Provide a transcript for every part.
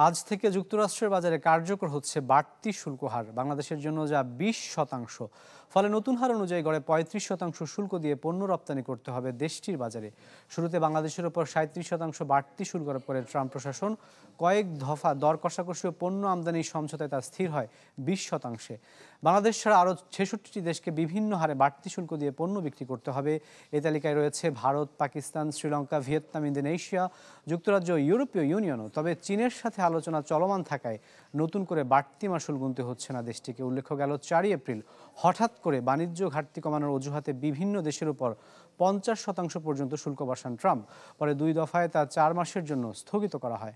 আজ থেকে যুক্তরাষ্ট্রের বাজারে কার্যকর হচ্ছে বাড়তি শুল্ক হার, বাংলাদেশের জন্য যা 20%। ফলে নতুন হার অনুযায়ী গড়ে 35% শুল্ক দিয়ে পণ্য রপ্তানি করতে হবে দেশটির বাজারে। শুরুতে বাংলাদেশের উপর 37% বাড়তি শুল্ক আরোপ করে ট্রাম্প প্রশাসন। কয়েক দফা দর কষাকষি ও পণ্য আমদানির সমঝোতায় তা স্থির হয় 20%। বাংলাদেশ ছাড়া আরও 66টি দেশকে বিভিন্ন হারে বাড়তি শুল্ক দিয়ে পণ্য বিক্রি করতে হবে। এই তালিকায় রয়েছে ভারত, পাকিস্তান, শ্রীলঙ্কা, ভিয়েতনাম, ইন্দোনেশিয়া, যুক্তরাজ্য, ইউরোপীয় ইউনিয়নও। তবে চীনের সাথে আলোচনা চলমান থাকায় নতুন করে বাড়তি মাশুল গুনতে হচ্ছে না দেশটিকে। উল্লেখ্য, গেল 4 এপ্রিল হঠাৎ করে বাণিজ্য ঘাটতি কমানোর অজুহাতে বিভিন্ন দেশের উপর 50% পর্যন্ত শুল্ক বসান ট্রাম্প। পরে 2 দফায় তা 4 মাসের জন্য স্থগিত করা হয়।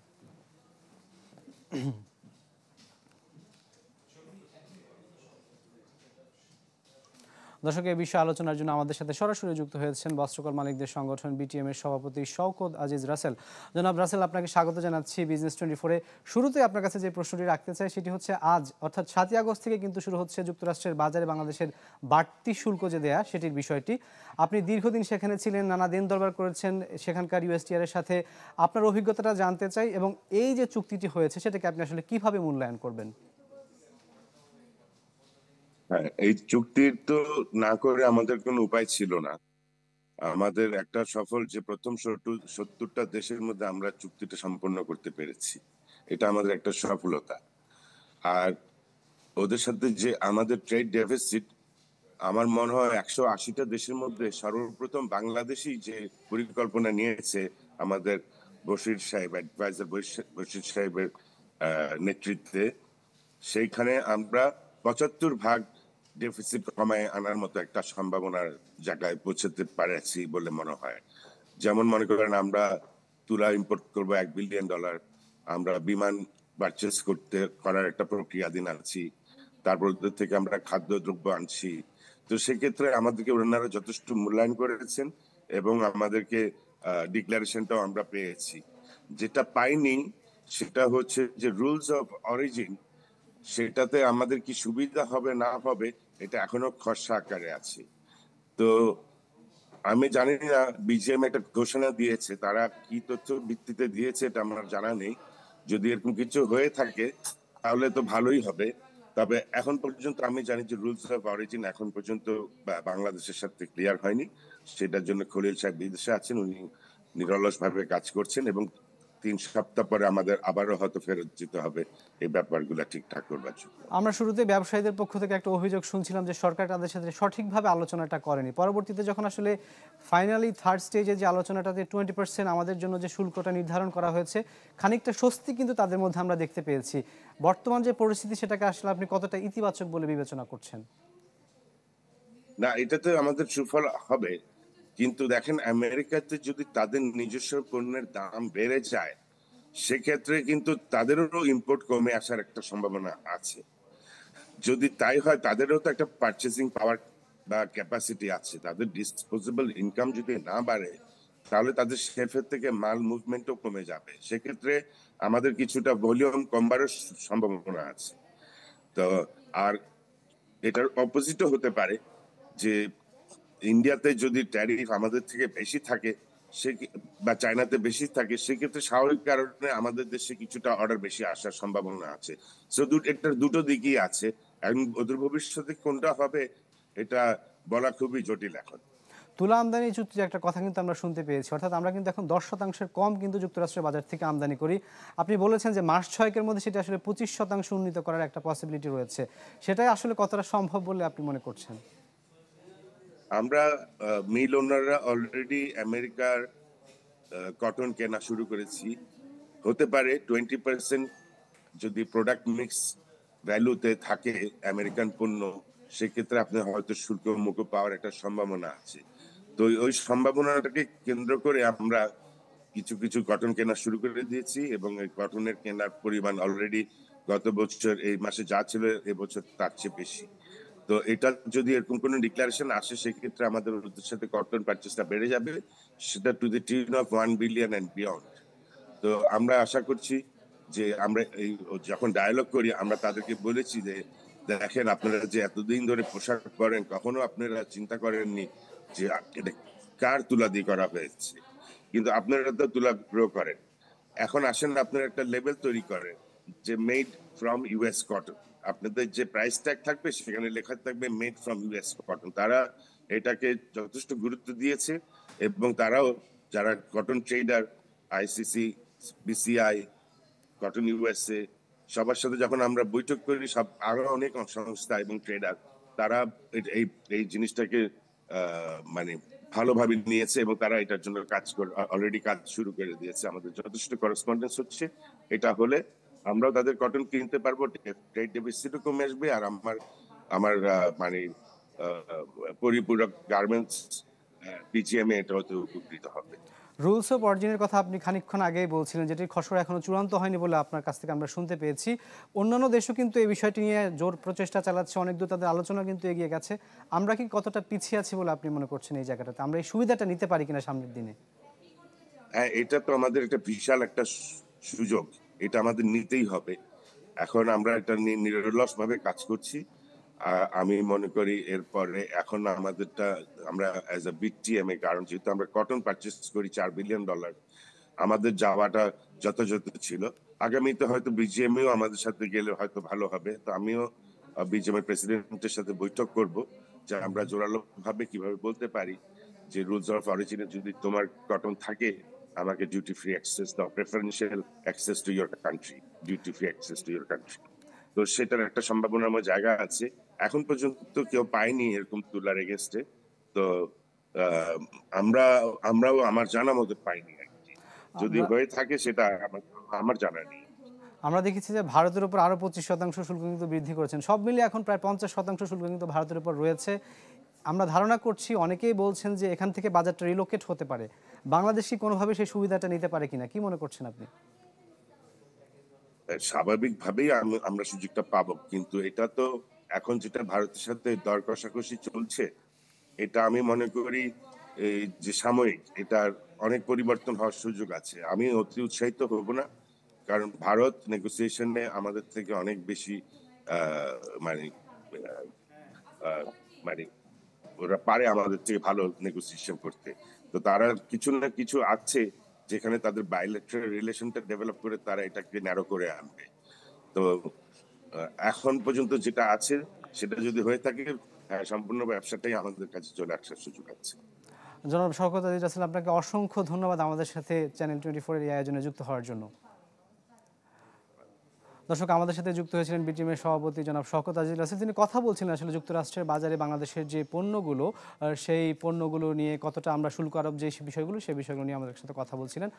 দর্শক, এই বিষয়ে আলোচনার জন্য আমাদের সাথে সরাসরি যুক্ত হয়েছেন বস্ত্রকল মালিকদের সংগঠন বিটিএম এর সভাপতি শওকত আজিজ রাসেল। জনাব রাসেল, আপনাকে স্বাগত জানাচ্ছি বিজনেস 24-এ। শুরুতে আপনার কাছে যে প্রশ্নটি রাখতে চাই সেটি হচ্ছে, আজ অর্থাৎ 7 আগস্ট থেকে কিন্তু শুরু হচ্ছে যুক্তরাষ্ট্রের বাজারে বাংলাদেশের বাড়তি শুল্ক যে দেয়া সেটির বিষয়টি। আপনি দীর্ঘদিন সেখানে ছিলেন, নানা দিন দরবার করেছেন সেখানকার ইউএসটিআর এর সাথে। আপনার অভিজ্ঞতাটা জানতে চাই এবং এই যে চুক্তিটি হয়েছে সেটাকে আপনি আসলে কিভাবে মূল্যায়ন করবেন? হ্যাঁ, এই চুক্তির তো না করে আমাদের কোনো উপায় ছিল না। আমাদের একটা সফল যে প্রথম 70টা দেশের মধ্যে আমরা চুক্তিটা সম্পন্ন করতে পেরেছি, এটা আমাদের একটা সফলতা। আর ওদের সাথে যে আমাদের ট্রেড ডেফিসিট, আমার মনে হয় 180টা দেশের মধ্যে সর্বপ্রথম বাংলাদেশই যে পরিকল্পনা নিয়েছে আমাদের বশির সাহেব, অ্যাডভাইজার বশির সাহেবের নেতৃত্বে, সেইখানে আমরা 75% ডেফিসিট কমায় আনার মতো একটা সম্ভাবনার জায়গায় পৌঁছতে পারছি বলে মনে হয়। যেমন মনে করেন, আমরা তুলা ইম্পোর্ট করবো $1 বিলিয়ন, আমরা বিমান পারচেস করার একটা প্রক্রিয়াধীন আছি, তারপর থেকে আমরা খাদ্যদ্রব্য আনছি। তো সেক্ষেত্রে আমাদেরকে ওনারা যথেষ্ট মূল্যায়ন করেছেন এবং আমাদেরকে ডিক্লারেশনটাও আমরা পেয়েছি। যেটা পাইনি সেটা হচ্ছে যে রুলস অফ অরিজিন, সেটাতে আমাদের কি সুবিধা হবে না হবে এটা এখনো খসড়া আকারে আছে। তো আমি জানি না বিজিএম একটা ঘোষণা দিয়েছে, তারা কি তথ্য ভিত্তিতে দিয়েছে এটা আমার জানা নেই। যদি এরকম কিছু হয়ে থাকে তাহলে তো ভালোই হবে। তবে এখন পর্যন্ত আমি জানি যে রুলস অফ অরিজিন এখন পর্যন্ত বাংলাদেশের সাথে ক্লিয়ার হয়নি। সেটার জন্য খলিল সাহেব বিদেশে আছেন, উনি নিরলস ভাবে কাজ করছেন এবং 3 সপ্তাহ পরে আমাদের আবারও হয়তো ফেরত যেতে হবে এই ব্যাপারগুলো ঠিকঠাক করবার জন্য। আমরা শুরুতে ব্যবসায়ীদের পক্ষ থেকে একটা অভিযোগ শুনছিলাম যে সরকার তাদের সাথে সঠিকভাবে আলোচনাটা করেনি। পরবর্তীতে যখন আসলে ফাইনালি থার্ড স্টেজে যে আলোচনাটাতে 20% আমাদের জন্য যে শুল্কটা নির্ধারণ করা হয়েছে, খানিকটা স্বস্তি কিন্তু তাদের মধ্যে আমরা দেখতে পেয়েছি। বর্তমান যে পরিস্থিতি সেটাকে আসলে আপনি কতটা ইতিবাচক বলে বিবেচনা করছেন? না, এটাতে আমাদের সুফল হবে, কিন্তু দেখেন আমেরিকাতে যদি তাদের নিজস্ব পণ্যের দাম বেড়ে যায় সেক্ষেত্রে কিন্তু তাদেরও ইম্পোর্ট কমে আসার একটা সম্ভাবনা আছে। যদি তাই হয়, তাদেরও তো একটা পারচেসিং পাওয়ার বা ক্যাপাসিটি আছে, তাদের ডিসপোজেবল ইনকাম যদি না বাড়ে তাহলে তাদের শেফের থেকে মাল মুভমেন্টও কমে যাবে। সেক্ষেত্রে আমাদের কিছুটা ভলিউম কমবারও সম্ভাবনা আছে। তো আর এটার অপোজিটও হতে পারে, যে ইন্ডিয়াতে যদি ট্যারিফ আমাদের থেকে বেশি থাকে সে বা চায়নাতে বেশি থাকে, সেক্ষেত্রে স্বাভাবিক কারণে আমাদের দেশে কিছুটা অর্ডার বেশি আসার সম্ভাবনা আছে। সো এটার দুটো দিকই আছে। এখন অদূর ভবিষ্যতে কোনটা হবে এটা বলা খুবই জটিল এখন। তুলা আমদানি চুক্তির একটা কথা কিন্তু আমরা শুনতে পেয়েছি, অর্থাৎ আমরা কিন্তু এখন 10% কম কিন্তু যুক্তরাষ্ট্রের বাজার থেকে আমদানি করি। আপনি বলেছেন যে মাস 6 মধ্যে সেটা আসলে 25% উন্নীত করার একটা পসিবিলিটি রয়েছে। সেটাই আসলে কতটা সম্ভব বলে আপনি মনে করছেন? আমরা মিল ওনাররা অলরেডি আমেরিকার কটন কেনা শুরু করেছি। হতে পারে 20% যদি প্রোডাক্ট মিক্স ভ্যালুতে থাকে আমেরিকান পণ্য, সেক্ষেত্রে আপনি হয়তো শুল্ক মুক্ত পাওয়ার একটা সম্ভাবনা আছে। তো ওই সম্ভাবনাটাকে কেন্দ্র করে আমরা কিছু কিছু কটন কেনা শুরু করে দিয়েছি এবং এই কটনের কেনার পরিমাণ অলরেডি গত বছর এই মাসে যা ছিল এবছর তার চেয়ে বেশি। তো এটা যদি এরকম কোনো ডিক্লারেশন আসে সেক্ষেত্রে আমাদের ওদের সাথে কটন পারচেসটা বেড়ে যাবে, সেটা to the tune of 1 billion and beyond. তো আমরা আশা করছি যে আমরা এই যখন ডায়ালগ করি আমরা তাদেরকে বলেছি যে দেখেন, আপনারা যে এতদিন ধরে পোশাক করেন কখনো আপনারা চিন্তা করেননি যে এটা কার তুলা দিয়ে করা হয়েছে, কিন্তু আপনারা তো তুলা গ্রো করেন। এখন আসেন আপনার একটা লেবেল তৈরি করেন যে মেড ফ্রম ইউএস কটন, আপনাদের যে প্রাইস ট্যাগ থাকবে সেখানে লেখা থাকবে মেড ফ্রম ইউএস কটন। তারা এটাকে যথেষ্ট গুরুত্ব দিয়েছে এবং তারাও যারা cotton trader, ICC, BCI, cotton USA, সবার সাথে যখন আমরা বৈঠক করি, সব আরো অনেক সংস্থা এবং ট্রেডার তারা এই এই জিনিসটাকে মানে ভালোভাবে নিয়েছে এবং তারা এটার জন্য কাজ করে অলরেডি কাজ শুরু করে দিয়েছে। আমাদের যথেষ্ট করেসপন্ডেন্স হচ্ছে। এটা হলে আমরাও তাদের কটন কিনতে পারবো, ট্রেড ডেফিসিটও কমে আসবে, আর আমার আমার মানে পরিপূরক গার্মেন্টস বিজিএমএ এটা হতে উপকৃত হবে। রুলস অফ অরিজিনের কথা আপনি খানিকক্ষণ আগেই বলছিলেন, যেটির খসড়া এখনো চূড়ান্ত হয়নি বলে আপনার কাছ থেকে আমরা শুনতে পেয়েছি। অন্যান্য দেশও কিন্তু এই বিষয়টি নিয়ে জোর প্রচেষ্টা চালাচ্ছে, অনেক দূর তাদের আলোচনা কিন্তু এগিয়ে গেছে। আমরা কি কতটা পিছিয়ে আছি বলে আপনি মনে করছেন এই জায়গাটাতে? আমরা এই সুবিধাটা নিতে পারি কিনা সামনের দিনে? হ্যাঁ, এটা তো আমাদের একটা বিশাল একটা সুযোগ, এটা আমাদের নিতেই হবে। এখন আমরা এটা নিয়ে নিরলস ভাবে কাজ করছি। আমি মনে করি এরপরে এখন আমাদেরটা আমরা অ্যাজ আ বিটিএমএ, কারণ যেহেতু আমরা কটন পারচেস করি $4 বিলিয়ন, আমাদের যাওয়াটা যথাযথ ছিল। আগামীতে হয়তো বিজিএমইও আমাদের সাথে গেলে হয়তো ভালো হবে। তো আমিও বিজিএমএ প্রেসিডেন্টের সাথে বৈঠক করব যে আমরা জোরালো ভাবে কিভাবে বলতে পারি যে রুলস অফ অরিজিনে যদি তোমার কটন থাকে, আমাকে ডিউটি ফ্রি অ্যাক্সেস দাও, preferential access to your country, duty free access to your country. তো সেটার একটা সম্ভাবনাময় জায়গা আছে। এখন পর্যন্ত কেউ পায়নি এরকম তুলার এগেনস্টে। তো আমরাও আমার জানা মতো পাইনি আর কি। যদি আমরা হয়ে থাকে সেটা আমার জানা নেই। আমরা দেখেছি যে ভারতের উপর আরো 25% শুল্ক কিন্তু বৃদ্ধি করেছেন। সব মিলিয়ে এখন প্রায় 50% শুল্ক কিন্তু ভারতের উপর রয়েছে। আমরা ধারণা করছি, অনেকেই বলছেন যে এখান থেকে বাজারটা রিলোকেট হতে পারে। বাংলাদেশ কি কোনোভাবে সেই সুবিধাটা নিতে পারে কিনা, কি মনে করছেন আপনি? স্বাভাবিকভাবেই আমরা সুযোগটা পাবো, কিন্তু এটা তো এখন যেটা ভারতের সাথে দর কষাকষি চলছে, এটা আমি মনে করি এই যে সাময়িক, এটার অনেক পরিবর্তন হওয়ার সুযোগ আছে। আমি অতি উৎসাহিত হব না, কারণ ভারত নেগোসিয়েশনে আমাদের থেকে অনেক বেশি আহ, মানে আহ, আহ, মানে ওরা পারে আমাদের থেকে ভালো নেগোসিয়েশন করতে। তো তারা কিছু না কিছু আছে যেখানে তাদের বাইলেটারাল রিলেশনটা ডেভেলপ করে তারা এটাকে ন্যারো করে আনবে। তো এখন পর্যন্ত যেটা আছে সেটা যদি হয়ে থাকে, হ্যাঁ, সম্পূর্ণ ব্যবসাটাই আমাদের কাছে চলে আসার সুযোগ আছে। জনাব শওকত আজিজ রাসেল, আপনাকে অসংখ্য ধন্যবাদ আমাদের সাথে চ্যানেল 24 এর এই আয়োজনে যুক্ত হওয়ার জন্য। দর্শক, আমাদের সাথে যুক্ত হয়েছিলেন বিটিএমের সভাপতি জনাব শওকত আজিজ রাসেল। তিনি কথা বলছিলেন আসলে যুক্তরাষ্ট্রের বাজারে বাংলাদেশের যে পণ্যগুলো, সেই পণ্যগুলো নিয়ে কতটা আমরা শুল্ক আরোপ যে বিষয়গুলো, সেই বিষয়গুলো নিয়ে আমাদের সাথে কথা বলছিলেন।